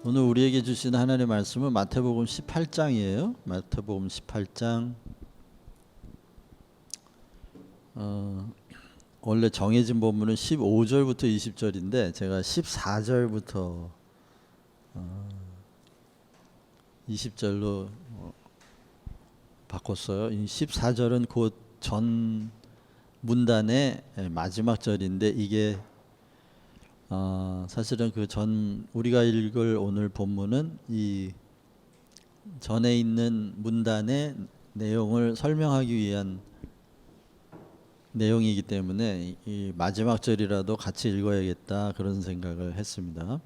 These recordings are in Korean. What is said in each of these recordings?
오늘 우리에게 주신 하나님의 말씀은 마태복음 18장이에요. 마태복음 18장. 원래 정해진 본문은 15절부터 20절인데 제가 14절부터 20절로 바꿨어요. 이 14절은 곧 전 문단의 마지막 절인데 이게 사실은 그 전 우리가 읽을 오늘 본문은 이 전에 있는 문단의 내용을 설명하기 위한 내용이기 때문에 이 마지막 절이라도 같이 읽어야겠다 그런 생각을 했습니다.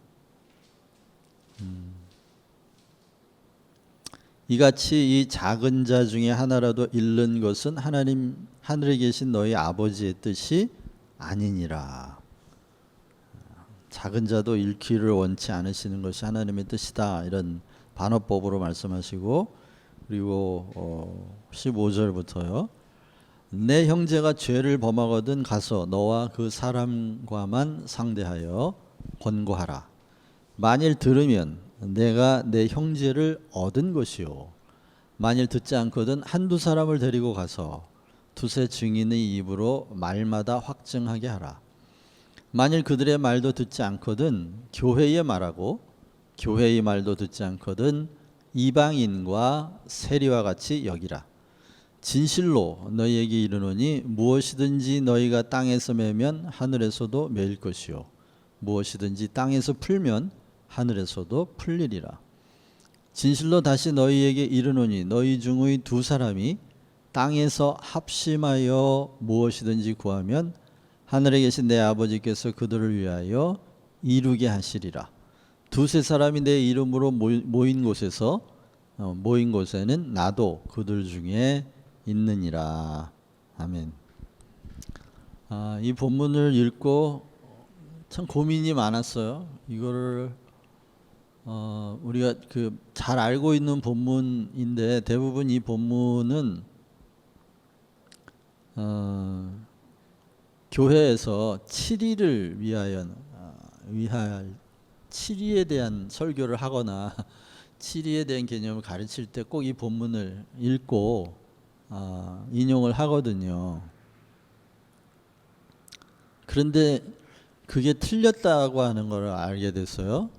이같이 이 작은 자 중에 하나라도 잃는 것은 하나님 하늘에 계신 너희 아버지의 뜻이 아니니라. 작은 자도 잃기를 원치 않으시는 것이 하나님의 뜻이다. 이런 반어법으로 말씀하시고, 그리고 15절부터요. 내 형제가 죄를 범하거든 가서 너와 그 사람과만 상대하여 권고하라. 만일 들으면 내가 내 형제를 얻은 것이요, 만일 듣지 않거든 한두 사람을 데리고 가서 두세 증인의 입으로 말마다 확증하게 하라. 만일 그들의 말도 듣지 않거든 교회의 말하고, 교회의 말도 듣지 않거든 이방인과 세리와 같이 여기라. 진실로 너희에게 이르노니 무엇이든지 너희가 땅에서 매면 하늘에서도 매일 것이요, 무엇이든지 땅에서 풀면 하늘에서도 풀리리라. 진실로 다시 너희에게 이르노니 너희 중의 두 사람이 땅에서 합심하여 무엇이든지 구하면 하늘에 계신 내 아버지께서 그들을 위하여 이루게 하시리라. 두세 사람이 내 이름으로 모인 곳에는 나도 그들 중에 있느니라. 아멘. 이 본문을 읽고 참 고민이 많았어요. 이거를 우리가 잘 알고 있는 본문인데 대부분 이 본문은 교회에서 7일을 위할 7일에 대한 설교를 하거나 7일에 대한 개념을 가르칠 때 꼭 이 본문을 읽고 인용을 하거든요. 그런데 그게 틀렸다고 하는 걸 알게 됐어요.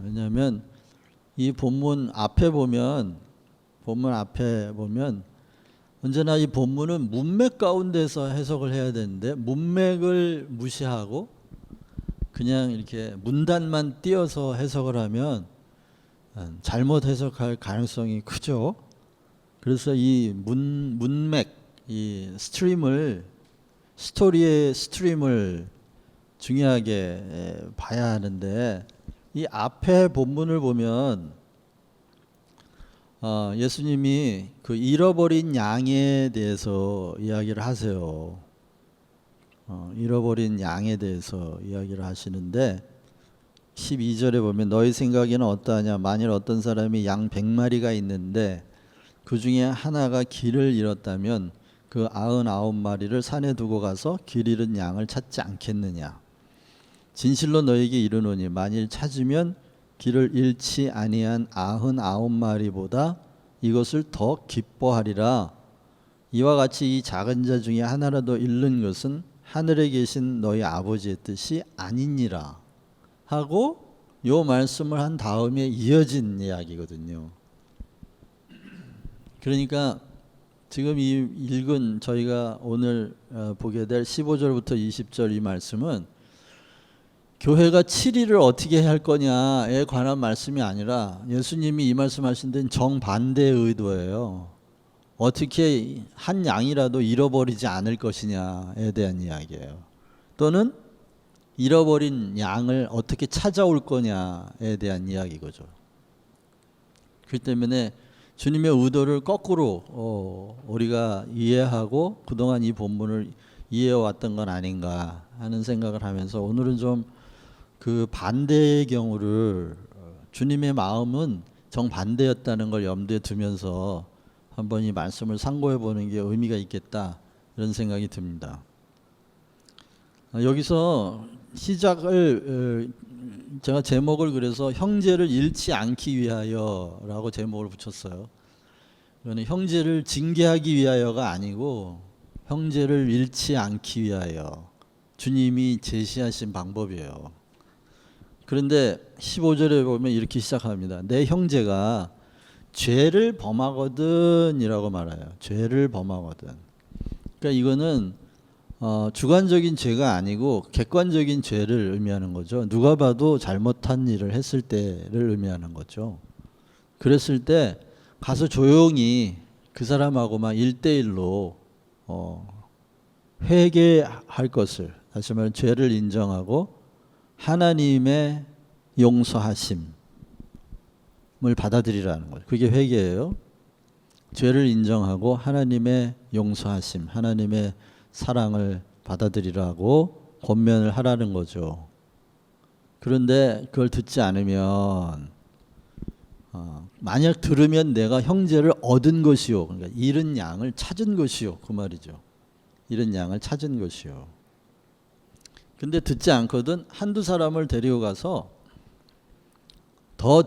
왜냐하면 이 본문 앞에 보면 언제나 이 본문은 문맥 가운데서 해석을 해야 되는데 문맥을 무시하고 그냥 이렇게 문단만 띄어서 해석을 하면 잘못 해석할 가능성이 크죠. 그래서 이 문맥, 이 스토리의 스트림을 중요하게 봐야 하는데, 이 앞에 본문을 보면 예수님이 그 잃어버린 양에 대해서 이야기를 하세요. 잃어버린 양에 대해서 이야기를 하시는데 12절에 보면 너희 생각에는 어떠하냐. 만일 어떤 사람이 양 100마리가 있는데 그 중에 하나가 길을 잃었다면 그 99마리를 산에 두고 가서 길 잃은 양을 찾지 않겠느냐. 진실로 너에게 이르노니 만일 찾으면 길을 잃지 아니한 99마리보다 이것을 더 기뻐하리라. 이와 같이 이 작은 자 중에 하나라도 잃는 것은 하늘에 계신 너희 아버지의 뜻이 아니니라 하고 요 말씀을 한 다음에 이어진 이야기거든요. 그러니까 지금 이 읽은 저희가 오늘 보게 될 15절부터 20절 이 말씀은 교회가 7일을 어떻게 할 거냐에 관한 말씀이 아니라 예수님이 이 말씀하신 데는 정반대의 의도예요. 어떻게 한 양이라도 잃어버리지 않을 것이냐에 대한 이야기예요. 또는 잃어버린 양을 어떻게 찾아올 거냐에 대한 이야기거죠. 그렇기 때문에 주님의 의도를 거꾸로 우리가 이해하고 그동안 이 본문을 이해해왔던 건 아닌가 하는 생각을 하면서 오늘은 좀 그 반대의 경우를 주님의 마음은 정반대였다는 걸 염두에 두면서 한번 이 말씀을 상고해 보는 게 의미가 있겠다 이런 생각이 듭니다. 여기서 시작을 제가 제목을 그래서 형제를 잃지 않기 위하여라고 제목을 붙였어요. 그거는 형제를 징계하기 위하여가 아니고 형제를 잃지 않기 위하여 주님이 제시하신 방법이에요. 그런데 15절에 보면 이렇게 시작합니다. 내 형제가 죄를 범하거든 이라고 말해요. 죄를 범하거든. 그러니까 이거는 주관적인 죄가 아니고 객관적인 죄를 의미하는 거죠. 누가 봐도 잘못한 일을 했을 때를 의미하는 거죠. 그랬을 때 가서 조용히 그 사람하고만 1대1로 회개할 것을, 다시 말하면 죄를 인정하고 하나님의 용서하심을 받아들이라는 거예요. 그게 회개예요. 죄를 인정하고 하나님의 용서하심, 하나님의 사랑을 받아들이라고 권면을 하라는 거죠. 그런데 그걸 듣지 않으면 만약 들으면 내가 형제를 얻은 것이요, 그러니까 잃은 양을 찾은 것이요, 그 말이죠. 잃은 양을 찾은 것이요. 근데 듣지 않거든. 한두 사람을 데리고 가서 더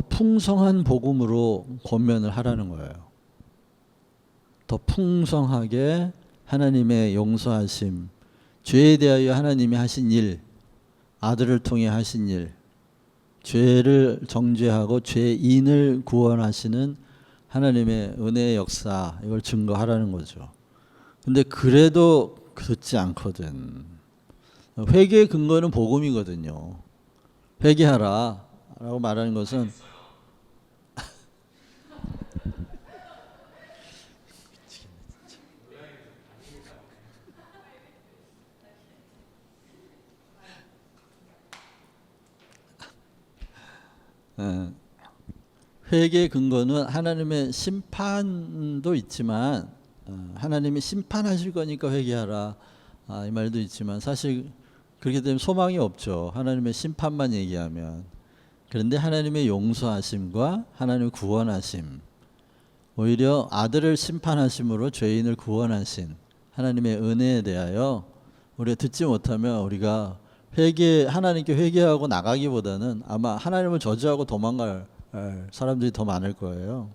풍성한 복음으로 권면을 하라는 거예요. 더 풍성하게 하나님의 용서하심, 죄에 대하여 하나님이 하신 일, 아들을 통해 하신 일, 죄를 정죄하고 죄인을 구원하시는 하나님의 은혜의 역사, 이걸 증거하라는 거죠. 근데 그래도 듣지 않거든. 회개의 근거는 복음이거든요. 회개하라 라고 말하는 것은 회개의 근거는 하나님의 심판도 있지만 하나님이 심판하실 거니까 회개하라, 이 말도 있지만 사실 그렇게 되면 소망이 없죠. 하나님의 심판만 얘기하면. 그런데 하나님의 용서하심과 하나님의 구원하심, 오히려 아들을 심판하심으로 죄인을 구원하신 하나님의 은혜에 대하여 우리가 듣지 못하면 우리가 하나님께 회개하고 나가기보다는 아마 하나님을 저주하고 도망갈 사람들이 더 많을 거예요.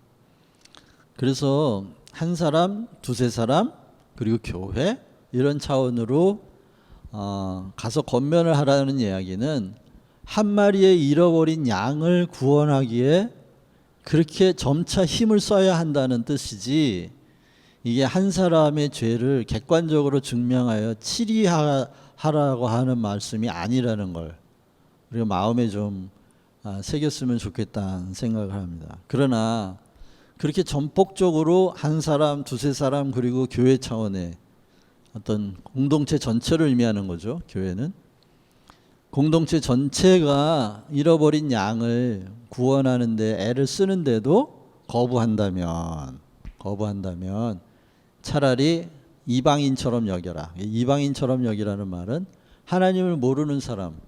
그래서 한 사람, 두세 사람, 그리고 교회, 이런 차원으로 가서 권면을 하라는 이야기는 한 마리의 잃어버린 양을 구원하기에 그렇게 점차 힘을 써야 한다는 뜻이지, 이게 한 사람의 죄를 객관적으로 증명하여 치리하라고 하는 말씀이 아니라는 걸 우리가 마음에 좀 새겼으면 좋겠다는 생각을 합니다. 그러나 그렇게 전폭적으로 한 사람, 두세 사람, 그리고 교회 차원의 어떤 공동체 전체를 의미하는 거죠. 교회는 공동체 전체가 잃어버린 양을 구원하는데 애를 쓰는데도 거부한다면 차라리 이방인처럼 여겨라. 이방인처럼 여기라는 말은 하나님을 모르는 사람,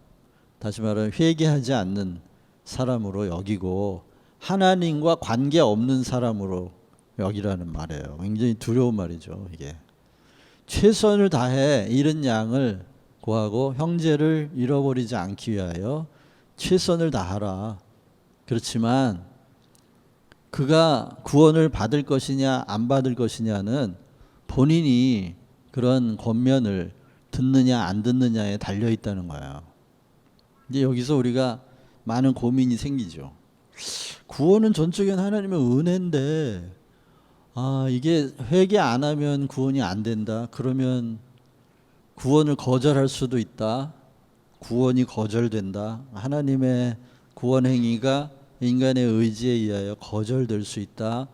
다시 말하면 회개하지 않는 사람으로 여기고 하나님과 관계없는 사람으로 여기라는 말이에요. 굉장히 두려운 말이죠. 이게 최선을 다해 잃은 양을 구하고 형제를 잃어버리지 않기 위하여 최선을 다하라. 그렇지만 그가 구원을 받을 것이냐 안 받을 것이냐는 본인이 그런 권면을 듣느냐 안 듣느냐에 달려 있다는 거예요. 이제 여기서 우리가 많은 고민이 생기죠. 구원은 전적인 하나님의 은혜인데 이게 회개 안 하면 구원이 안 된다. 그러면 구원을 거절할 수도 있다. 구원이 거절된다. 하나님의 구원 행위가 인간의 의지에 의하여 거절될 수 있다.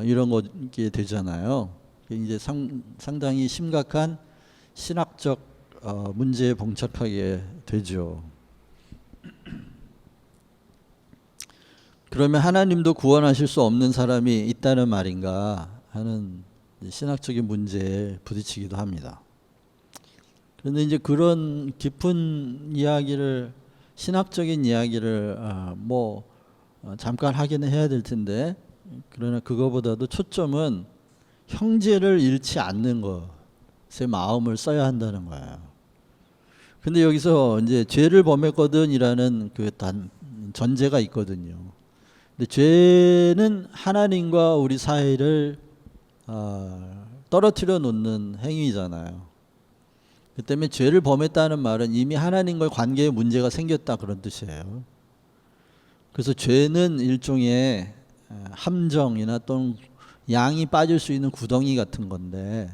이런 것이 되잖아요. 이제 상당히 심각한 신학적 문제에 봉착하게 되죠. 그러면 하나님도 구원하실 수 없는 사람이 있다는 말인가 하는 신학적인 문제에 부딪히기도 합니다. 그런데 이제 그런 깊은 이야기를, 신학적인 이야기를 잠깐 하기는 해야 될 텐데, 그러나 그거보다도 초점은 형제를 잃지 않는 것, 제 마음을 써야 한다는 거예요. 근데 여기서 이제 죄를 범했거든이라는 그 전제가 있거든요. 근데 죄는 하나님과 우리 사이를 떨어뜨려 놓는 행위잖아요. 그 때문에 죄를 범했다는 말은 이미 하나님과의 관계에 문제가 생겼다 그런 뜻이에요. 그래서 죄는 일종의 함정이나 또는 양이 빠질 수 있는 구덩이 같은 건데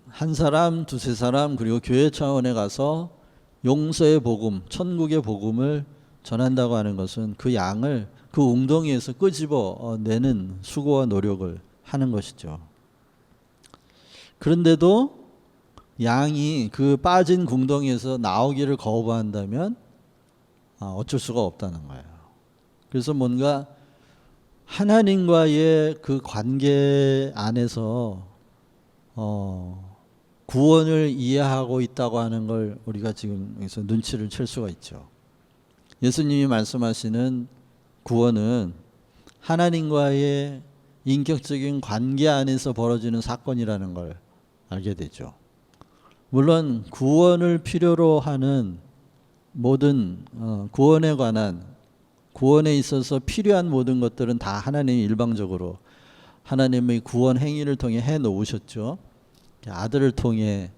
한 사람, 두세 사람 그리고 교회 차원에 가서 용서의 복음, 천국의 복음을 전한다고 하는 것은 그 양을 그 웅덩이에서 끄집어 내는 수고와 노력을 하는 것이죠. 그런데도 양이 그 빠진 궁덩이에서 나오기를 거부한다면 어쩔 수가 없다는 거예요. 그래서 뭔가 하나님과의 그 관계 안에서 구원을 이해하고 있다고 하는 걸 우리가 지금 여기서 눈치를 챌 수가 있죠. 예수님이 말씀하시는 구원은 하나님과의 인격적인 관계 안에서 벌어지는 사건이라는 걸 알게 되죠. 물론 구원을 필요로 하는 모든 구원에 관한 구원에 있어서 필요한 모든 것들은 다 하나님이 일방적으로 하나님의 구원 행위를 통해 해 놓으셨죠. 아들을 통해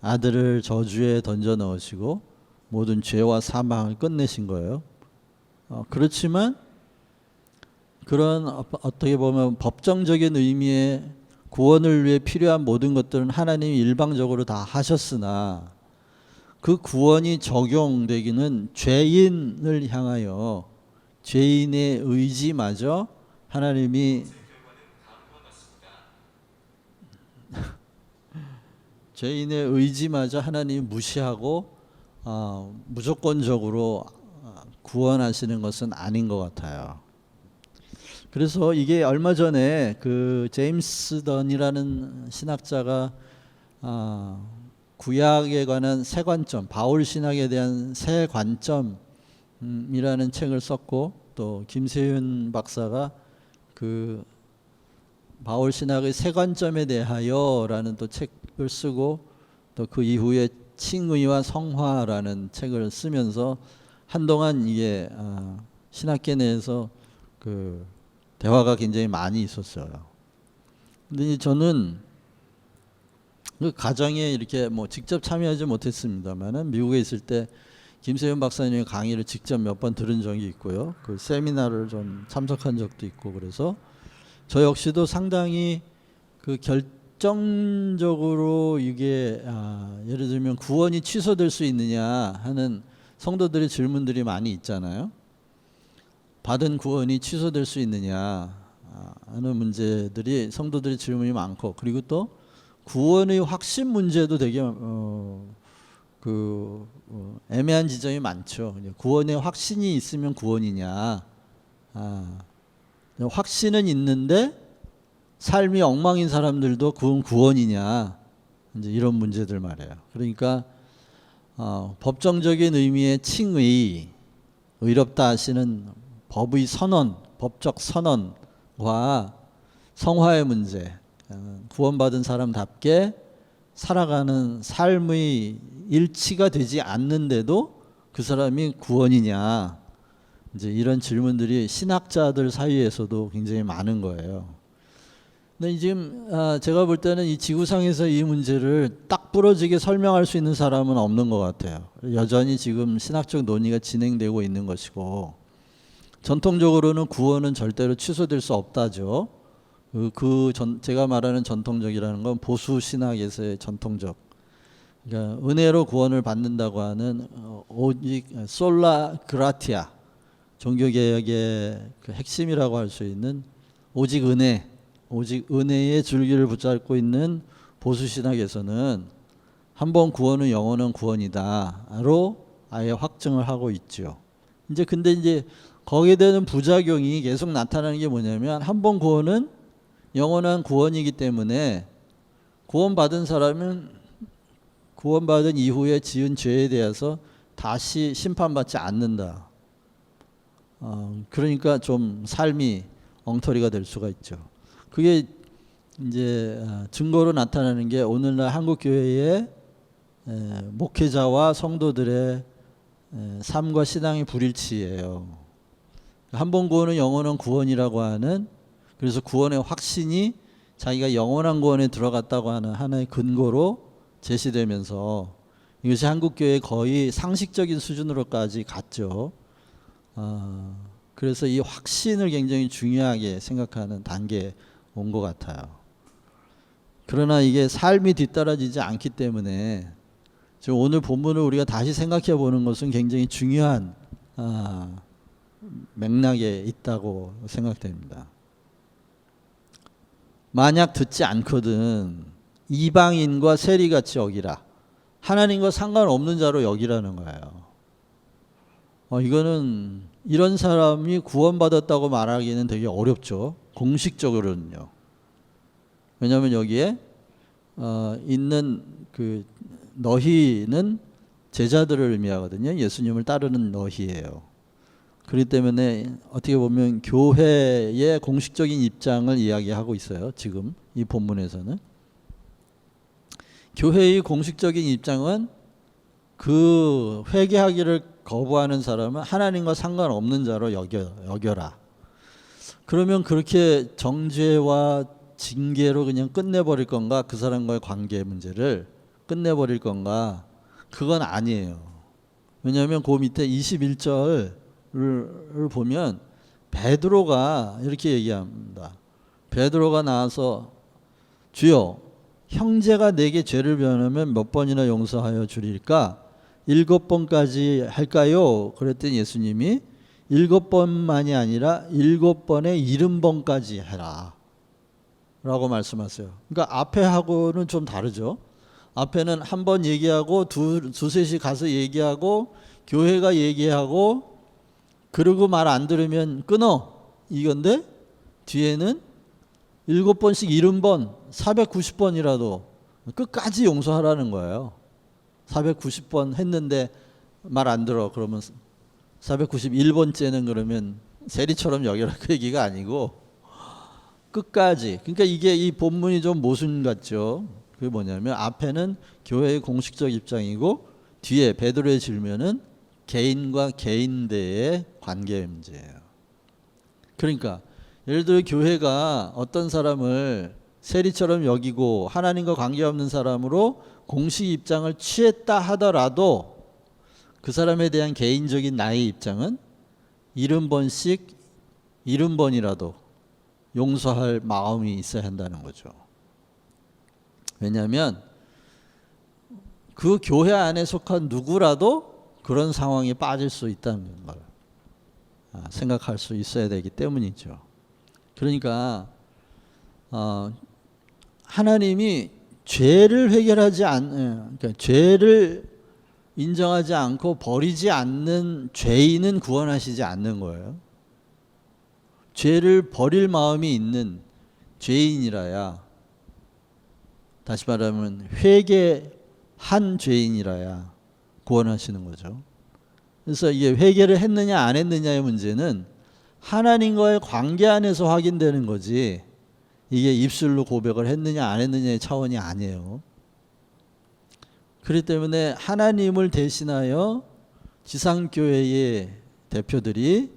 아들을 저주에 던져 넣으시고 모든 죄와 사망을 끝내신 거예요. 그렇지만 그런 어떻게 보면 법정적인 의미의 구원을 위해 필요한 모든 것들은 하나님이 일방적으로 다 하셨으나 그 구원이 적용되기는 죄인을 향하여 죄인의 의지마저 하나님이 죄인의 의지마저 하나님이 무시하고 무조건적으로 구원하시는 것은 아닌 것 같아요. 그래서 이게 얼마 전에 그 제임스 던이라는 신학자가 구약에 관한 새 관점, 바울 신학에 대한 새 관점이라는 책을 썼고, 또 김세윤 박사가 그 바울 신학의 새 관점에 대하여라는 또 책을 쓰고, 또 그 이후에 칭의와 성화라는 책을 쓰면서 한동안 이게 신학계 내에서 그 대화가 굉장히 많이 있었어요. 근데 저는 그 가정에 이렇게 뭐 직접 참여하지 못했습니다만은 미국에 있을 때 김세윤 박사님의 강의를 직접 몇 번 들은 적이 있고요. 그 세미나를 좀 참석한 적도 있고, 그래서 저 역시도 상당히 그 결정적으로 이게 예를 들면 구원이 취소될 수 있느냐 하는 성도들의 질문들이 많이 있잖아요. 받은 구원이 취소될 수 있느냐 하는 문제들이 성도들의 질문이 많고, 그리고 또 구원의 확신 문제도 되게 애매한 지점이 많죠. 구원의 확신이 있으면 구원이냐, 확신은 있는데 삶이 엉망인 사람들도 그건 구원이냐, 이제 이런 문제들 말이에요. 그러니까 법정적인 의미의 칭의, 의롭다 하시는 법의 선언, 법적 선언과 성화의 문제, 구원받은 사람답게 살아가는 삶의 일치가 되지 않는데도 그 사람이 구원이냐, 이제 이런 질문들이 신학자들 사이에서도 굉장히 많은 거예요. 근데 지금 제가 볼 때는 이 지구상에서 이 문제를 딱 부러지게 설명할 수 있는 사람은 없는 것 같아요. 여전히 지금 신학적 논의가 진행되고 있는 것이고, 전통적으로는 구원은 절대로 취소될 수 없다죠. 제가 말하는 전통적이라는 건 보수 신학에서의 전통적, 그러니까 은혜로 구원을 받는다고 하는 오직 솔라 그라티아, 종교개혁의 그 핵심이라고 할 수 있는 오직 은혜, 오직 은혜의 줄기를 붙잡고 있는 보수 신학에서는 한 번 구원은 영원한 구원이다로 아예 확증을 하고 있죠. 근데 이제 거기에 대한 부작용이 계속 나타나는 게 뭐냐면, 한 번 구원은 영원한 구원이기 때문에 구원받은 사람은 구원받은 이후에 지은 죄에 대해서 다시 심판받지 않는다. 그러니까 좀 삶이 엉터리가 될 수가 있죠. 그게 이제 증거로 나타나는 게 오늘날 한국 교회의 목회자와 성도들의 삶과 신앙의 불일치예요. 한 번 구원은 영원한 구원이라고 하는, 그래서 구원의 확신이 자기가 영원한 구원에 들어갔다고 하는 하나의 근거로 제시되면서 이것이 한국 교회의 거의 상식적인 수준으로까지 갔죠. 그래서 이 확신을 굉장히 중요하게 생각하는 단계에 온 것 같아요. 그러나 이게 삶이 뒤따라지지 않기 때문에 지금 오늘 본문을 우리가 다시 생각해 보는 것은 굉장히 중요한 맥락에 있다고 생각됩니다. 만약 듣지 않거든 이방인과 세리같이 여기라. 하나님과 상관없는 자로 여기라는 거예요. 이거는 이런 사람이 구원받았다고 말하기는 되게 어렵죠. 공식적으로는요. 왜냐하면 여기에 있는 그 너희는 제자들을 의미하거든요. 예수님을 따르는 너희예요. 그렇기 때문에 어떻게 보면 교회의 공식적인 입장을 이야기하고 있어요. 지금 이 본문에서는. 교회의 공식적인 입장은 그 회개하기를 거부하는 사람은 하나님과 상관없는 자로 여겨라. 그러면 그렇게 정죄와 징계로 그냥 끝내버릴 건가, 그 사람과의 관계 문제를 끝내버릴 건가, 그건 아니에요. 왜냐하면 그 밑에 21절을 보면 베드로가 이렇게 얘기합니다. 베드로가 나와서 주여 형제가 내게 죄를 변하면 몇 번이나 용서하여 주릴까? 7번까지 할까요? 그랬더니 예수님이 7번만이 아니라 7번에 70번까지 해라 라고 말씀하세요. 그러니까 앞에 하고는 좀 다르죠. 앞에는 한 번 얘기하고 두셋이 가서 얘기하고 교회가 얘기하고 그러고 말 안 들으면 끊어 이건데, 뒤에는 7번씩 70번 490번이라도 끝까지 용서하라는 거예요. 490번 했는데 말 안 들어 그러면 491번째는 그러면 세리처럼 여겨라 그 얘기가 아니고 끝까지. 그러니까 이게 이 본문이 좀 모순 같죠. 그게 뭐냐면 앞에는 교회의 공식적 입장이고 뒤에 베드로의 질문은 개인과 개인대의 관계의 문제예요. 그러니까 예를 들어 교회가 어떤 사람을 세리처럼 여기고 하나님과 관계없는 사람으로 공식 입장을 취했다 하더라도 그 사람에 대한 개인적인 나의 입장은 70번씩 70번이라도 용서할 마음이 있어야 한다는 거죠. 왜냐하면 그 교회 안에 속한 누구라도 그런 상황에 빠질 수 있다는 걸 생각할 수 있어야 되기 때문이죠. 그러니까 하나님이 죄를 해결하지 그러니까 죄를 인정하지 않고 버리지 않는 죄인은 구원하시지 않는 거예요. 죄를 버릴 마음이 있는 죄인이라야, 다시 말하면 회개한 죄인이라야 구원하시는 거죠. 그래서 이게 회개를 했느냐 안 했느냐의 문제는 하나님과의 관계 안에서 확인되는 거지, 이게 입술로 고백을 했느냐 안 했느냐의 차원이 아니에요. 그렇기 때문에 하나님을 대신하여 지상교회의 대표들이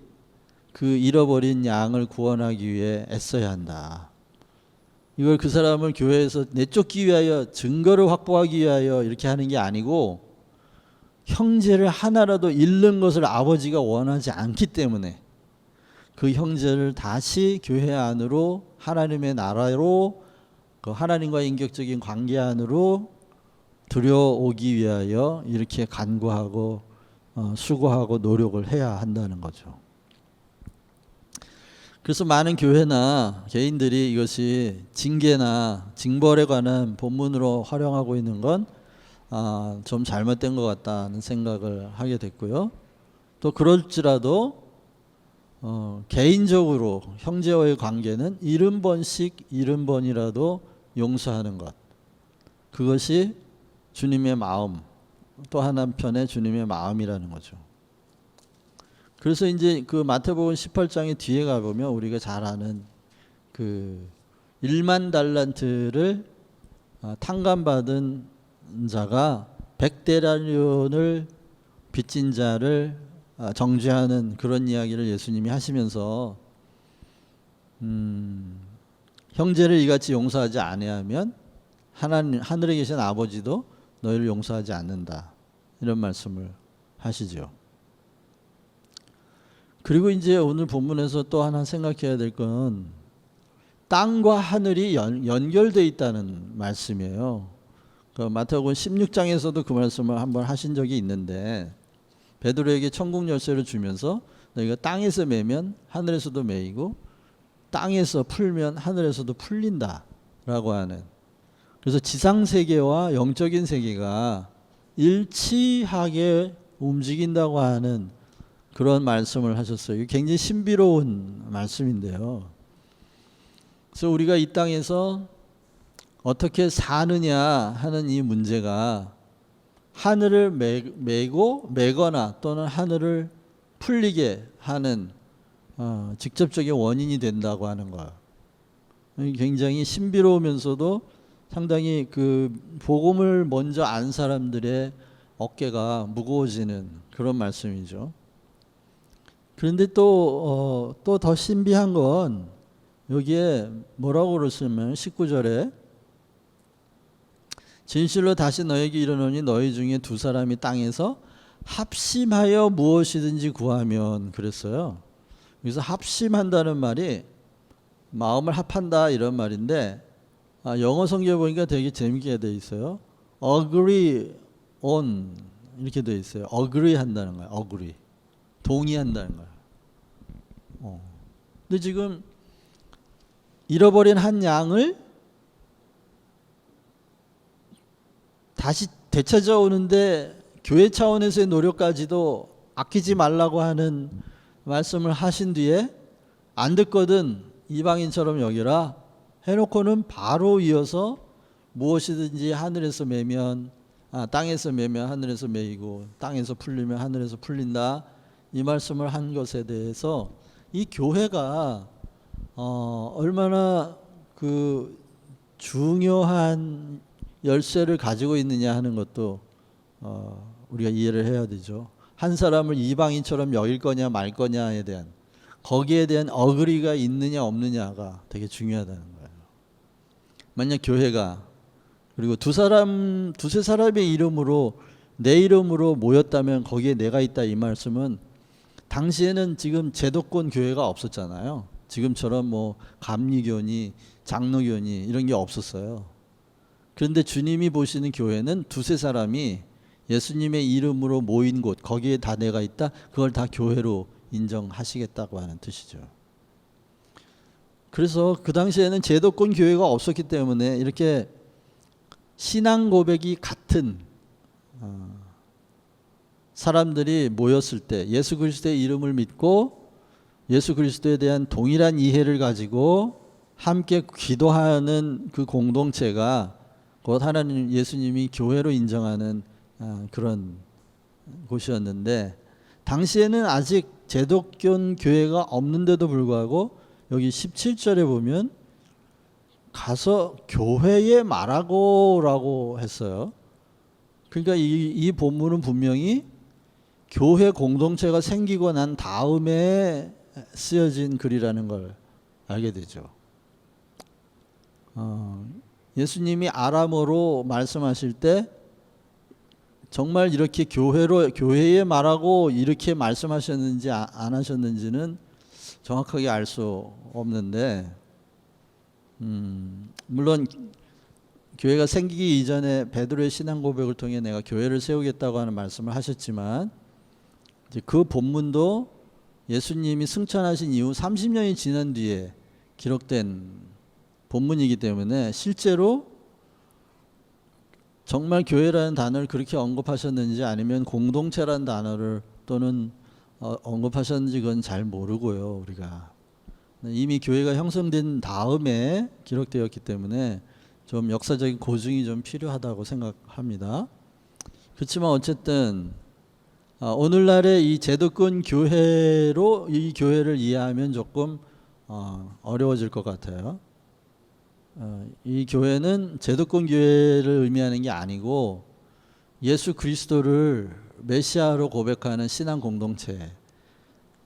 그 잃어버린 양을 구원하기 위해 애써야 한다. 이걸 그 사람을 교회에서 내쫓기 위하여, 증거를 확보하기 위하여 이렇게 하는 게 아니고, 형제를 하나라도 잃는 것을 아버지가 원하지 않기 때문에 그 형제를 다시 교회 안으로, 하나님의 나라로, 그 하나님과의 인격적인 관계 안으로 들여오기 위하여 이렇게 간구하고 수고하고 노력을 해야 한다는 거죠. 그래서 많은 교회나 개인들이 이것이 징계나 징벌에 관한 본문으로 활용하고 있는 건 좀 잘못된 것 같다는 생각을 하게 됐고요. 또 그럴지라도 개인적으로 형제와의 관계는 70번씩 70번이라도 용서하는 것, 그것이 주님의 마음, 또 한편의 주님의 마음이라는 거죠. 그래서 이제 그 마태복음 18장의 뒤에 가보면 우리가 잘 아는 그 1만 달란트를 탕감받은 자가 100데나리온을 빚진 자를 정죄하는 그런 이야기를 예수님이 하시면서 형제를 이같이 용서하지 아니하면 하나님 하늘에 계신 아버지도 너희를 용서하지 않는다, 이런 말씀을 하시죠. 그리고 이제 오늘 본문에서 또 하나 생각해야 될 건 땅과 하늘이 연결되어 있다는 말씀이에요. 그 마태복음 16장에서도 그 말씀을 한번 하신 적이 있는데, 베드로에게 천국 열쇠를 주면서 너희가 땅에서 매면 하늘에서도 매이고 땅에서 풀면 하늘에서도 풀린다라고 하는, 그래서 지상 세계와 영적인 세계가 일치하게 움직인다고 하는 그런 말씀을 하셨어요. 이게 굉장히 신비로운 말씀인데요. 그래서 우리가 이 땅에서 어떻게 사느냐 하는 이 문제가 하늘을 매거나 또는 하늘을 풀리게 하는 직접적인 원인이 된다고 하는 거예요. 굉장히 신비로우면서도 상당히 그 복음을 먼저 안 사람들의 어깨가 무거워지는 그런 말씀이죠. 그런데 또 더 신비한 건 여기에 뭐라고 그러시면 19절에 진실로 다시 너에게 이르노니 너희 중에 두 사람이 땅에서 합심하여 무엇이든지 구하면, 그랬어요. 그래서 합심한다는 말이 마음을 합한다 이런 말인데, 영어 성경에 보니까 되게 재밌게 돼 있어요. agree on 이렇게 돼 있어요. agree 한다는 거예요. agree. 동의한다는 거예요. 근데 지금 잃어버린 한 양을 다시 되찾아 오는데 교회 차원에서의 노력까지도 아끼지 말라고 하는 말씀을 하신 뒤에 안 듣거든 이방인처럼 여기라 해놓고는 바로 이어서 무엇이든지 하늘에서 매면 땅에서 매면 하늘에서 매이고 땅에서 풀리면 하늘에서 풀린다, 이 말씀을 한 것에 대해서 이 교회가 얼마나 그 중요한 열쇠를 가지고 있느냐 하는 것도 우리가 이해를 해야 되죠. 한 사람을 이방인처럼 여길 거냐 말 거냐에 대한, 거기에 대한 어그리가 있느냐 없느냐가 되게 중요하다는 거예요. 만약 교회가 그리고 두세 사람의 이름으로 내 이름으로 모였다면 거기에 내가 있다, 이 말씀은 당시에는 지금 제도권 교회가 없었잖아요. 지금처럼 뭐 감리교니 장로교니 이런 게 없었어요. 그런데 주님이 보시는 교회는 두세 사람이 예수님의 이름으로 모인 곳, 거기에 다 내가 있다, 그걸 다 교회로 인정하시겠다고 하는 뜻이죠. 그래서 그 당시에는 제도권 교회가 없었기 때문에 이렇게 신앙 고백이 같은 사람들이 모였을 때 예수 그리스도의 이름을 믿고 예수 그리스도에 대한 동일한 이해를 가지고 함께 기도하는 그 공동체가 곧 하나님 예수님이 교회로 인정하는 그런 곳이었는데, 당시에는 아직 제도권 교회가 없는데도 불구하고 여기 17절에 보면 가서 교회에 말하고라고 했어요. 그러니까 이 본문은 분명히 교회 공동체가 생기고 난 다음에 쓰여진 글이라는 걸 알게 되죠. 예수님이 아람어로 말씀하실 때 정말 이렇게 교회에 말하고 이렇게 말씀하셨는지 안 하셨는지는 정확하게 알 수 없는데, 물론 교회가 생기기 이전에 베드로의 신앙 고백을 통해 내가 교회를 세우겠다고 하는 말씀을 하셨지만, 이제 그 본문도 예수님이 승천하신 이후 30년이 지난 뒤에 기록된 본문이기 때문에 실제로 정말 교회라는 단어를 그렇게 언급하셨는지 아니면 공동체라는 단어를 또는 언급하셨는지 그건 잘 모르고요. 우리가 이미 교회가 형성된 다음에 기록되었기 때문에 좀 역사적인 고증이 좀 필요하다고 생각합니다. 그렇지만 어쨌든 오늘날의 이 제도권 교회로 이 교회를 이해하면 조금 어려워질 것 같아요. 이 교회는 제도권 교회를 의미하는 게 아니고 예수 그리스도를 메시아로 고백하는 신앙 공동체,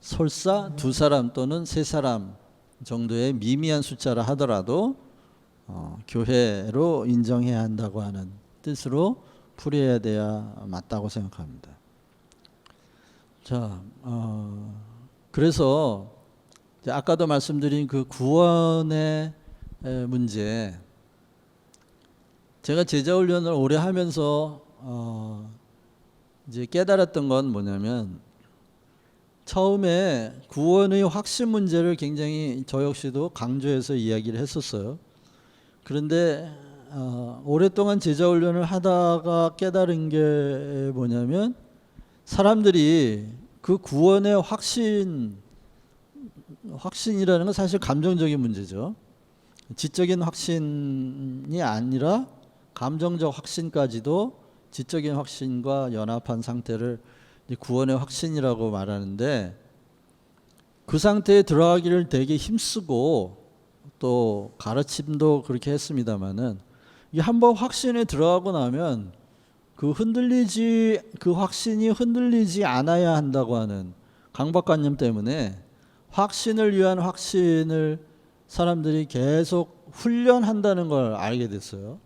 설사 두 사람 또는 세 사람 정도의 미미한 숫자라 하더라도 교회로 인정해야 한다고 하는 뜻으로 풀이해야 돼야 맞다고 생각합니다. 자, 그래서 아까도 말씀드린 그 구원의 문제, 제가 제자훈련을 오래 하면서 이제 깨달았던 건 뭐냐면, 처음에 구원의 확신 문제를 굉장히 저 역시도 강조해서 이야기를 했었어요. 그런데 오랫동안 제자훈련을 하다가 깨달은 게 뭐냐면, 사람들이 그 구원의 확신이라는 건 사실 감정적인 문제죠. 지적인 확신이 아니라 감정적 확신까지도 지적인 확신과 연합한 상태를 구원의 확신이라고 말하는데, 그 상태에 들어가기를 되게 힘쓰고 또 가르침도 그렇게 했습니다마는, 이 한번 확신에 들어가고 나면 그 확신이 흔들리지 않아야 한다고 하는 강박관념 때문에 확신을 위한 확신을 사람들이 계속 훈련한다는 걸 알게 됐어요.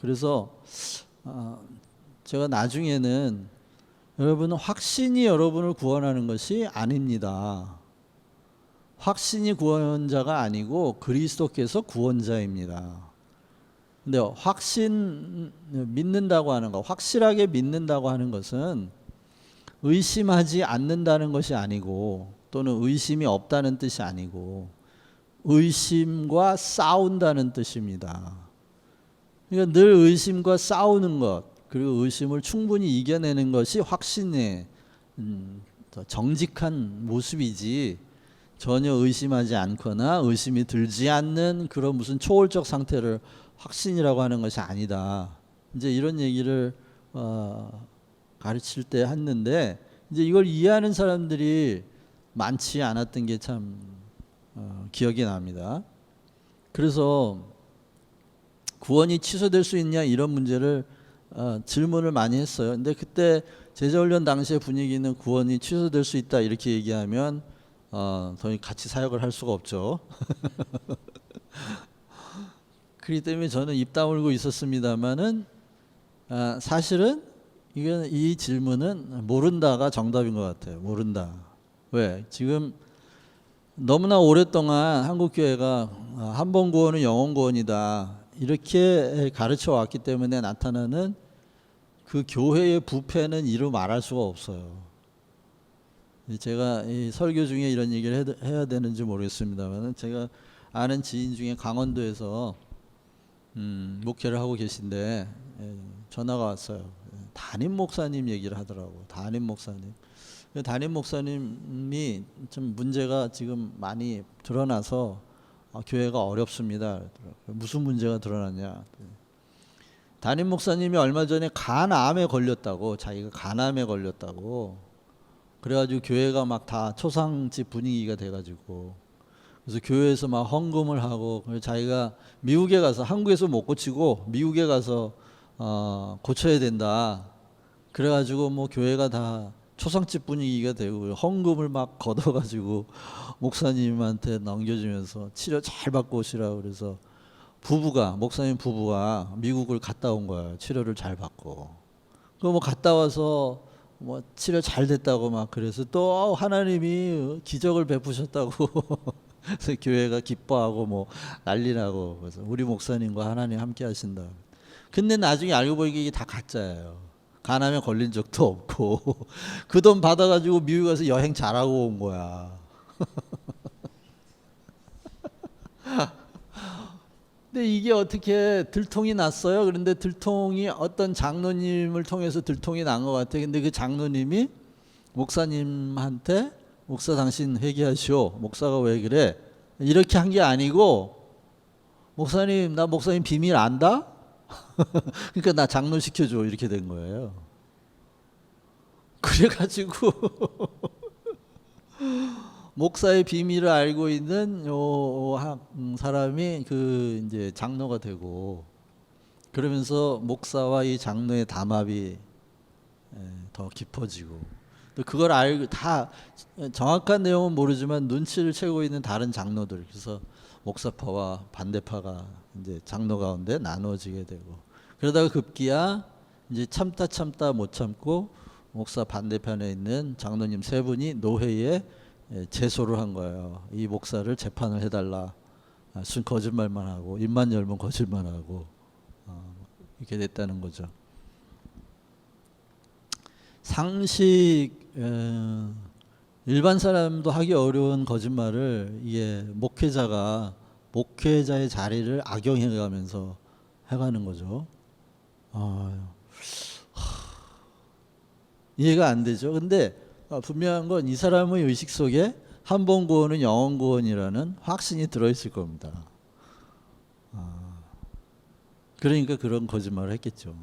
그래서 제가 나중에는, 여러분은 확신이 여러분을 구원하는 것이 아닙니다. 확신이 구원자가 아니고 그리스도께서 구원자입니다. 근데 믿는다고 하는 것, 확실하게 믿는다고 하는 것은 의심하지 않는다는 것이 아니고, 또는 의심이 없다는 뜻이 아니고, 의심과 싸운다는 뜻입니다. 그러니까 늘 의심과 싸우는 것, 그리고 의심을 충분히 이겨내는 것이 확신의 정직한 모습이지, 전혀 의심하지 않거나 의심이 들지 않는 그런 무슨 초월적 상태를 확신이라고 하는 것이 아니다. 이제 이런 얘기를 가르칠 때 했는데, 이제 이걸 이해하는 사람들이 많지 않았던 게 참 기억이 납니다. 그래서 구원이 취소될 수 있냐 이런 문제를 질문을 많이 했어요. 근데 그때 제자훈련 당시의 분위기는 구원이 취소될 수 있다 이렇게 얘기하면 더 같이 사역을 할 수가 없죠. 그렇기 때문에 저는 입 다물고 있었습니다마는, 사실은 이 질문은 모른다가 정답인 것 같아요. 모른다. 왜? 지금 너무나 오랫동안 한국교회가 한 번 구원은 영원 구원이다 이렇게 가르쳐 왔기 때문에 나타나는 그 교회의 부패는 이루 말할 수가 없어요. 제가 이 설교 중에 이런 얘기를 해야 되는지 모르겠습니다만, 제가 아는 지인 중에 강원도에서 목회를 하고 계신데 전화가 왔어요. 담임 목사님 얘기를 하더라고. 담임 목사님이 좀 문제가 지금 많이 드러나서 교회가 어렵습니다. 무슨 문제가 드러났냐? 담임 목사님이 얼마 전에 간암에 걸렸다고, 자기가 간암에 걸렸다고. 그래가지고 교회가 막 다 초상집 분위기가 돼가지고, 그래서 교회에서 막 헌금을 하고, 자기가 미국에 가서, 한국에서 못 고치고 미국에 가서 고쳐야 된다. 그래가지고 뭐 교회가 다 초상집 분위기가 되고 헌금을 막 걷어가지고 목사님한테 넘겨주면서 치료 잘 받고 오시라고, 그래서 목사님 부부가 미국을 갔다 온 거야. 치료를 잘 받고. 그 뭐 갔다 와서 뭐 치료 잘 됐다고 막, 그래서 또 하나님이 기적을 베푸셨다고 그래서 교회가 기뻐하고 뭐 난리나고, 그래서 우리 목사님과 하나님 함께 하신다. 근데 나중에 알고 보니까 이게 다 가짜예요. 간암에 걸린 적도 없고 그 돈 받아가지고 미국 가서 여행 잘하고 온 거야. 근데 이게 어떻게 들통이 났어요? 그런데 들통이 어떤 장로님을 통해서 들통이 난 것 같아. 근데 그 장로님이 목사님한테, 목사 당신 회개하시오. 목사가 왜 그래? 이렇게 한 게 아니고, 목사님 나 목사님 비밀 안다? 그러니까 나 장로 시켜줘 이렇게 된 거예요. 그래가지고 목사의 비밀을 알고 있는 사람이 그 이제 장로가 되고, 그러면서 목사와 이 장로의 담합이 더 깊어지고, 또 그걸 알고 다 정확한 내용은 모르지만 눈치를 채고 있는 다른 장로들, 그래서 목사파와 반대파가 이제 장로 가운데 나누어지게 되고, 그러다가 급기야 이제 참다 못 참고 목사 반대편에 있는 장로님 세 분이 노회에 제소를 한 거예요. 이 목사를 재판을 해달라. 순 거짓말만 하고, 입만 열면 거짓말 하고, 이렇게 됐다는 거죠. 상식, 일반 사람도 하기 어려운 거짓말을 이게 목회자의 자리를 악용해가면서 해가는 거죠. 이해가 안 되죠. 근데 분명한 건 이 사람의 의식 속에 한 번 구원은 영원 구원이라는 확신이 들어있을 겁니다. 그러니까 그런 거짓말을 했겠죠.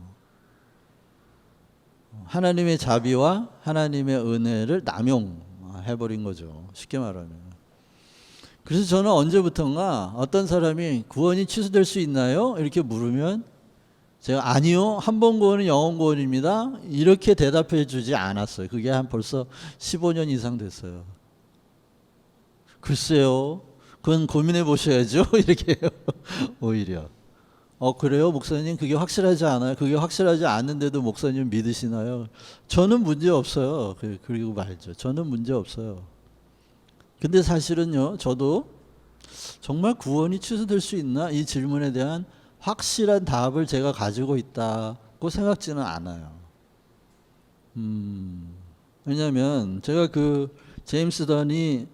하나님의 자비와 하나님의 은혜를 남용해버린 거죠. 쉽게 말하면. 그래서 저는 언제부턴가 어떤 사람이 구원이 취소될 수 있나요? 이렇게 물으면 제가 아니요, 한 번 구원은 영원 구원입니다, 이렇게 대답해 주지 않았어요. 그게 한 벌써 15년 이상 됐어요. 글쎄요, 그건 고민해 보셔야죠. 이렇게 해요. 오히려. 그래요? 목사님 그게 확실하지 않아요? 그게 확실하지 않는데도 목사님 믿으시나요? 저는 문제 없어요. 그리고 말죠. 저는 문제 없어요. 근데 사실은요, 저도 정말 구원이 취소될 수 있나? 이 질문에 대한 확실한 답을 제가 가지고 있다고 생각지는 않아요. 왜냐하면 제가 그 제임스 던이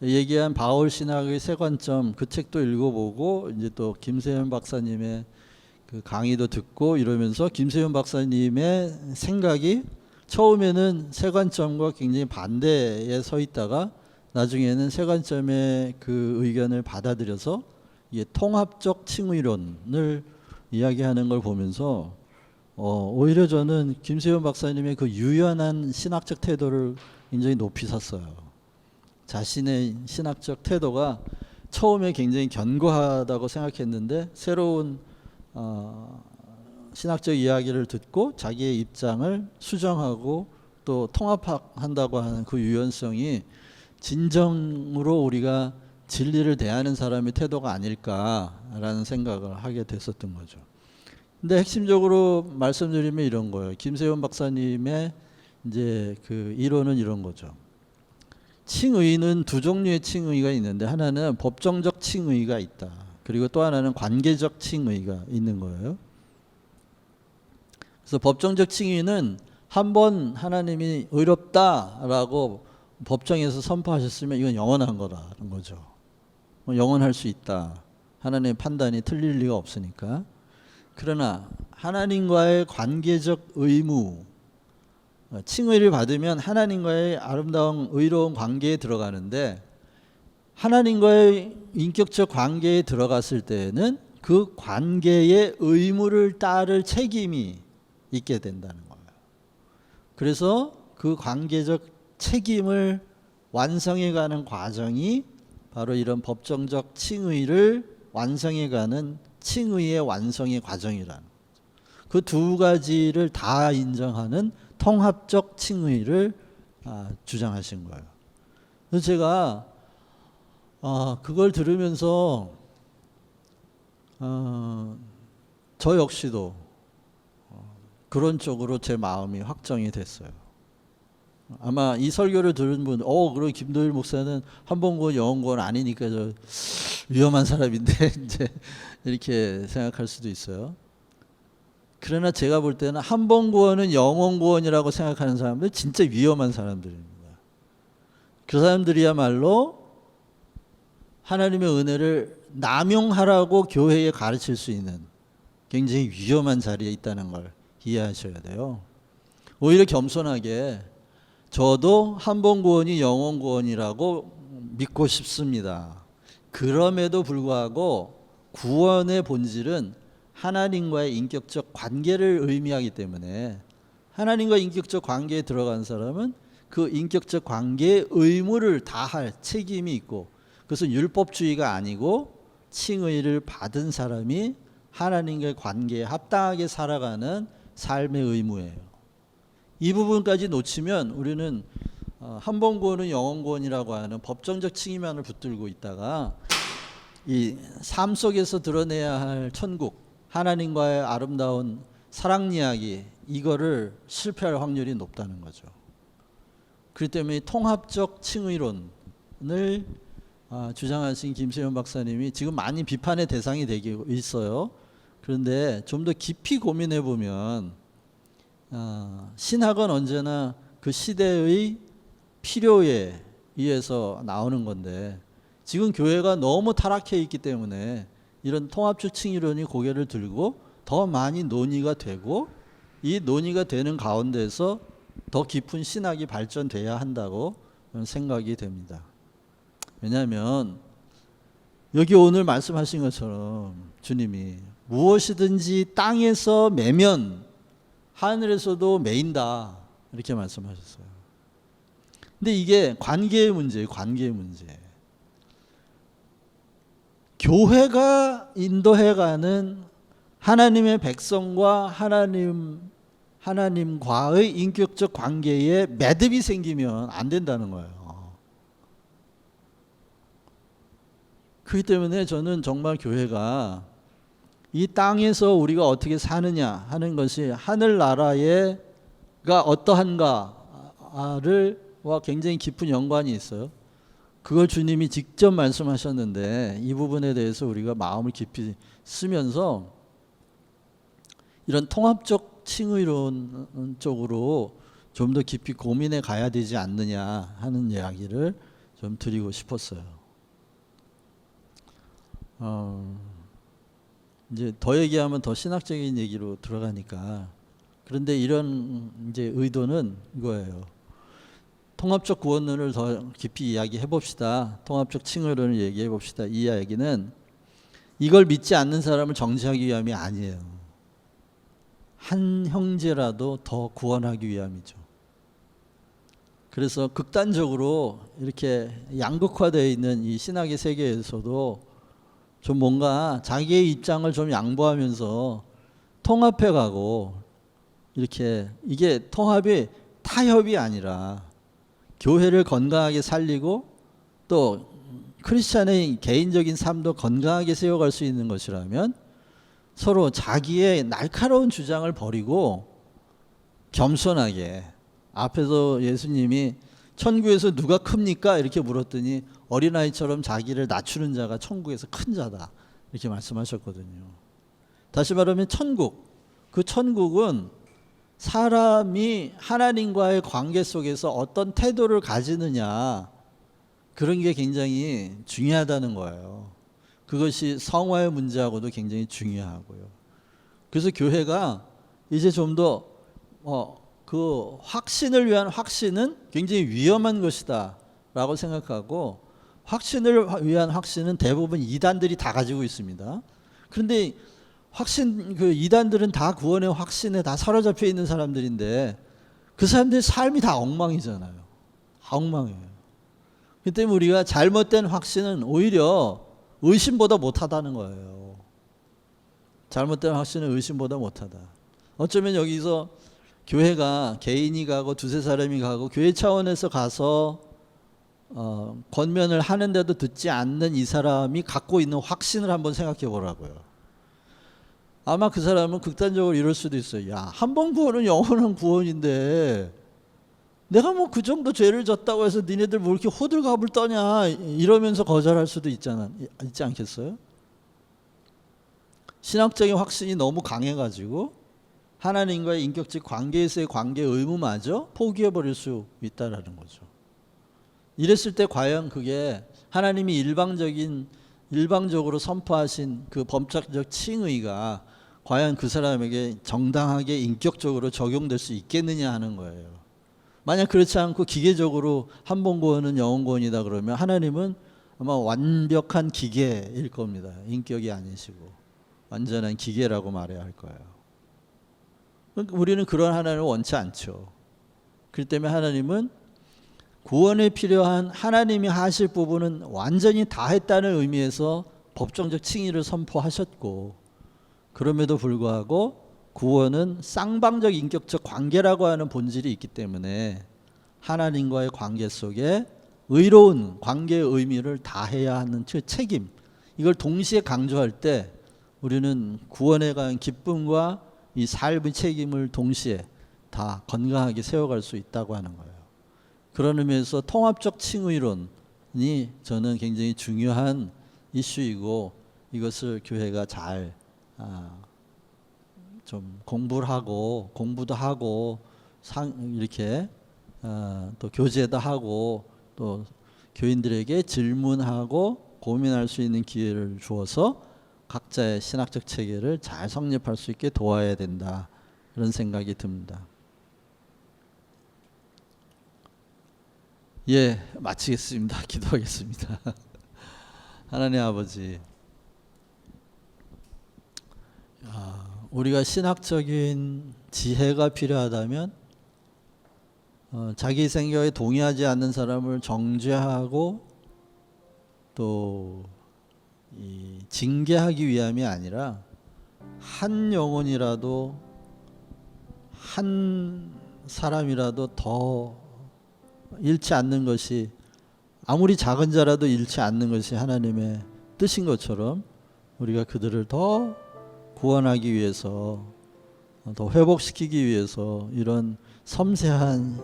얘기한 바울 신학의 세 관점, 그 책도 읽어보고 이제 또 김세현 박사님의 그 강의도 듣고 이러면서 김세현 박사님의 생각이 처음에는 세 관점과 굉장히 반대에 서 있다가 나중에는 세 관점의 그 의견을 받아들여서 이게 통합적 칭의론을 이야기하는 걸 보면서 오히려 저는 김세현 박사님의 그 유연한 신학적 태도를 굉장히 높이 샀어요. 자신의 신학적 태도가 처음에 굉장히 견고하다고 생각했는데 새로운 신학적 이야기를 듣고 자기의 입장을 수정하고 또 통합한다고 하는 그 유연성이 진정으로 우리가 진리를 대하는 사람의 태도가 아닐까라는 생각을 하게 됐었던 거죠. 근데 핵심적으로 말씀드리면 이런 거예요. 김세현 박사님의 이제 그 이론은 이런 거죠. 칭의는 두 종류의 칭의가 있는데, 하나는 법정적 칭의가 있다. 그리고 또 하나는 관계적 칭의가 있는 거예요. 그래서 법정적 칭의는 한번 하나님이 의롭다라고 법정에서 선포하셨으면 이건 영원한 거라는 거죠. 영원할 수 있다. 하나님의 판단이 틀릴 리가 없으니까. 그러나 하나님과의 관계적 의무, 칭의를 받으면 하나님과의 아름다운 의로운 관계에 들어가는데, 하나님과의 인격적 관계에 들어갔을 때에는 그 관계의 의무를 따를 책임이 있게 된다는 거예요. 그래서 그 관계적 책임을 완성해가는 과정이 바로 이런 법정적 칭의를 완성해가는 칭의의 완성의 과정이라는 거죠. 그 두 가지를 다 인정하는 통합적 칭의를 주장하신 거예요. 그래서 제가 그걸 들으면서 저 역시도 그런 쪽으로 제 마음이 확정이 됐어요. 아마 이 설교를 들은 분, 그럼 김도일 목사는 한 번 구원 영원 구원 아니니까 저 위험한 사람인데 이제 이렇게 생각할 수도 있어요. 그러나 제가 볼 때는 한 번 구원은 영원 구원이라고 생각하는 사람들 진짜 위험한 사람들입니다. 그 사람들이야말로 하나님의 은혜를 남용하라고 교회에 가르칠 수 있는 굉장히 위험한 자리에 있다는 걸 이해하셔야 돼요. 오히려 겸손하게 저도 한 번 구원이 영원 구원이라고 믿고 싶습니다. 그럼에도 불구하고 구원의 본질은 하나님과의 인격적 관계를 의미하기 때문에 하나님과 인격적 관계에 들어간 사람은 그 인격적 관계의 의무를 다할 책임이 있고, 그것은 율법주의가 아니고 칭의를 받은 사람이 하나님과의 관계에 합당하게 살아가는 삶의 의무예요. 이 부분까지 놓치면 우리는 한 번 구원은 영원 구원이라고 하는 법정적 칭의만을 붙들고 있다가 이 삶 속에서 드러내야 할 천국, 하나님과의 아름다운 사랑 이야기, 이거를 실패할 확률이 높다는 거죠. 그렇기 때문에 통합적 칭의론을 주장하신 김세현 박사님이 지금 많이 비판의 대상이 되고 있어요. 그런데 좀 더 깊이 고민해 보면 신학은 언제나 그 시대의 필요에 의해서 나오는 건데, 지금 교회가 너무 타락해 있기 때문에 이런 통합적 칭의론이 고개를 들고 더 많이 논의가 되고, 이 논의가 되는 가운데서 더 깊은 신학이 발전돼야 한다고 생각이 됩니다. 왜냐하면 여기 오늘 말씀하신 것처럼 주님이 무엇이든지 땅에서 매면 하늘에서도 매인다, 이렇게 말씀하셨어요. 근데 이게 관계의 문제예요. 관계의 문제. 교회가 인도해가는 하나님의 백성과 하나님과의 인격적 관계에 매듭이 생기면 안 된다는 거예요. 그렇기 때문에 저는 정말 교회가 이 땅에서 우리가 어떻게 사느냐 하는 것이 하늘나라가 어떠한가를 와 굉장히 깊은 연관이 있어요. 그걸 주님이 직접 말씀하셨는데, 이 부분에 대해서 우리가 마음을 깊이 쓰면서 이런 통합적 칭의론 쪽으로 좀 더 깊이 고민해 가야 되지 않느냐 하는 이야기를 좀 드리고 싶었어요. 이제 더 얘기하면 더 신학적인 얘기로 들어가니까, 그런데 이런 이제 의도는 이거예요. 통합적 구원론을 더 깊이 이야기해 봅시다. 통합적 칭의론을 얘기해 봅시다. 이 이야기는 이걸 믿지 않는 사람을 정죄하기 위함이 아니에요. 한 형제라도 더 구원하기 위함이죠. 그래서 극단적으로 이렇게 양극화되어 있는 이 신학의 세계에서도 좀 뭔가 자기의 입장을 좀 양보하면서 통합해 가고, 이렇게 이게 통합이 타협이 아니라 교회를 건강하게 살리고 또 크리스찬의 개인적인 삶도 건강하게 세워갈 수 있는 것이라면, 서로 자기의 날카로운 주장을 버리고 겸손하게, 앞에서 예수님이 천국에서 누가 큽니까? 이렇게 물었더니 어린아이처럼 자기를 낮추는 자가 천국에서 큰 자다, 이렇게 말씀하셨거든요. 다시 말하면 그 천국은 사람이 하나님과의 관계 속에서 어떤 태도를 가지느냐, 그런 게 굉장히 중요하다는 거예요. 그것이 성화의 문제하고도 굉장히 중요하고요. 그래서 교회가 이제 좀 더 그 확신을 위한 확신은 굉장히 위험한 것이다 라고 생각하고, 확신을 위한 확신은 대부분 이단들이 다 가지고 있습니다. 그런데 그 이단들은 다 구원의 확신에 다 사로잡혀 있는 사람들인데, 그 사람들의 삶이 다 엉망이잖아요. 엉망이에요. 그 때문에 우리가 잘못된 확신은 오히려 의심보다 못하다는 거예요. 잘못된 확신은 의심보다 못하다. 어쩌면 여기서 교회가 개인이 가고 두세 사람이 가고 교회 차원에서 가서 권면을 하는데도 듣지 않는 이 사람이 갖고 있는 확신을 한번 생각해 보라고요. 아마 그 사람은 극단적으로 이럴 수도 있어요. 야, 한 번 구원은 영원한 구원인데 내가 뭐 그 정도 죄를 졌다고 해서 니네들 뭐 이렇게 호들갑을 떠냐, 이러면서 거절할 수도 있지 않겠어요? 신학적인 확신이 너무 강해가지고 하나님과의 인격적 관계에서의 관계 의무마저 포기해버릴 수 있다라는 거죠. 이랬을 때 과연 그게 하나님이 일방적으로 선포하신 그 법적적 칭의가 과연 그 사람에게 정당하게 인격적으로 적용될 수 있겠느냐 하는 거예요. 만약 그렇지 않고 기계적으로 한 번 구원은 영원 구원이다 그러면 하나님은 아마 완벽한 기계일 겁니다. 인격이 아니시고 완전한 기계라고 말해야 할 거예요. 우리는 그런 하나님을 원치 않죠. 그렇기 때문에 하나님은 구원에 필요한 하나님이 하실 부분은 완전히 다 했다는 의미에서 법정적 칭의를 선포하셨고, 그럼에도 불구하고 구원은 쌍방적 인격적 관계라고 하는 본질이 있기 때문에 하나님과의 관계 속에 의로운 관계의 의미를 다해야 하는 책임, 이걸 동시에 강조할 때 우리는 구원에 관한 기쁨과 이 삶의 책임을 동시에 다 건강하게 세워갈 수 있다고 하는 거예요. 그런 의미에서 통합적 칭의론이 저는 굉장히 중요한 이슈이고, 이것을 교회가 잘 좀 공부를 하고, 공부도 하고, 이렇게 또 교제도 하고, 또 교인들에게 질문하고 고민할 수 있는 기회를 주어서 각자의 신학적 체계를 잘 성립할 수 있게 도와야 된다, 그런 생각이 듭니다. 예, 마치겠습니다. 기도하겠습니다. 하나님 아버지, 우리가 신학적인 지혜가 필요하다면 자기 생각에 동의하지 않는 사람을 정죄하고 또 징계하기 위함이 아니라 한 영혼이라도, 한 사람이라도 더 잃지 않는 것이, 아무리 작은 자라도 잃지 않는 것이 하나님의 뜻인 것처럼 우리가 그들을 더 구원하기 위해서, 더 회복시키기 위해서 이런 섬세한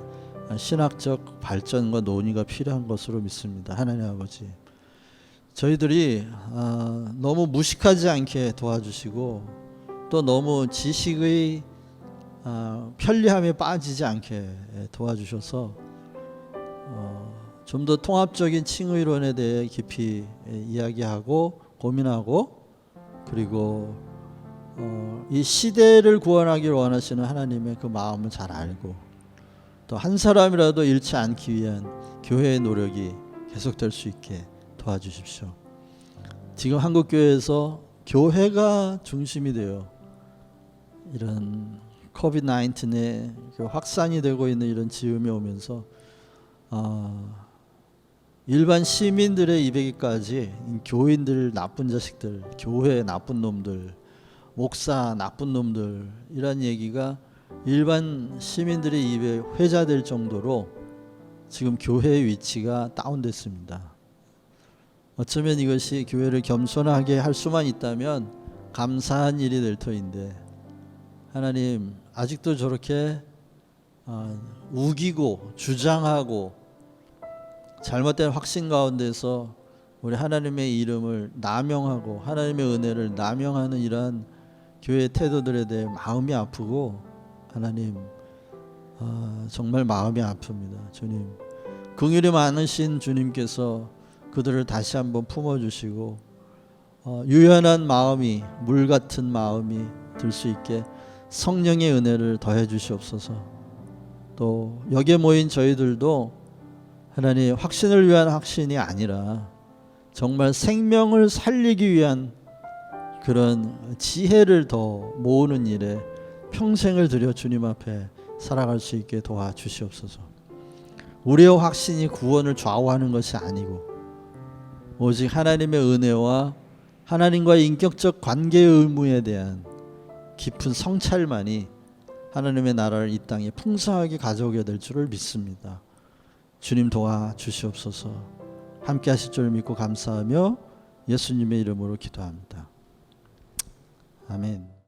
신학적 발전과 논의가 필요한 것으로 믿습니다. 하나님 아버지, 저희들이 너무 무식하지 않게 도와주시고, 또 너무 지식의 편리함에 빠지지 않게 도와주셔서 좀 더 통합적인 칭의론에 대해 깊이 이야기하고 고민하고, 그리고 이 시대를 구원하기를 원하시는 하나님의 그 마음을 잘 알고, 또 한 사람이라도 잃지 않기 위한 교회의 노력이 계속될 수 있게 도와주십시오. 지금 한국교회에서 교회가 중심이 되어 이런 코비드-19의 확산이 되고 있는 이런 지음이 오면서 일반 시민들의 입에게까지 교인들 나쁜 자식들, 교회 나쁜 놈들, 목사 나쁜 놈들, 이런 얘기가 일반 시민들의 입에 회자될 정도로 지금 교회의 위치가 다운됐습니다. 어쩌면 이것이 교회를 겸손하게 할 수만 있다면 감사한 일이 될 터인데, 하나님 아직도 저렇게 우기고 주장하고 잘못된 확신 가운데서 우리 하나님의 이름을 남용하고 하나님의 은혜를 남용하는 이러한 교회의 태도들에 대해 마음이 아프고, 하나님 정말 마음이 아픕니다. 주님, 긍휼이 많으신 주님께서 그들을 다시 한번 품어주시고 유연한 마음이, 물 같은 마음이 들 수 있게 성령의 은혜를 더해 주시옵소서. 또 여기에 모인 저희들도 하나님, 확신을 위한 확신이 아니라 정말 생명을 살리기 위한 그런 지혜를 더 모으는 일에 평생을 들여 주님 앞에 살아갈 수 있게 도와주시옵소서. 우리의 확신이 구원을 좌우하는 것이 아니고 오직 하나님의 은혜와 하나님과의 인격적 관계의 의무에 대한 깊은 성찰만이 하나님의 나라를 이 땅에 풍성하게 가져오게 될 줄을 믿습니다. 주님 도와주시옵소서. 함께 하실 줄 믿고 감사하며 예수님의 이름으로 기도합니다. 아멘.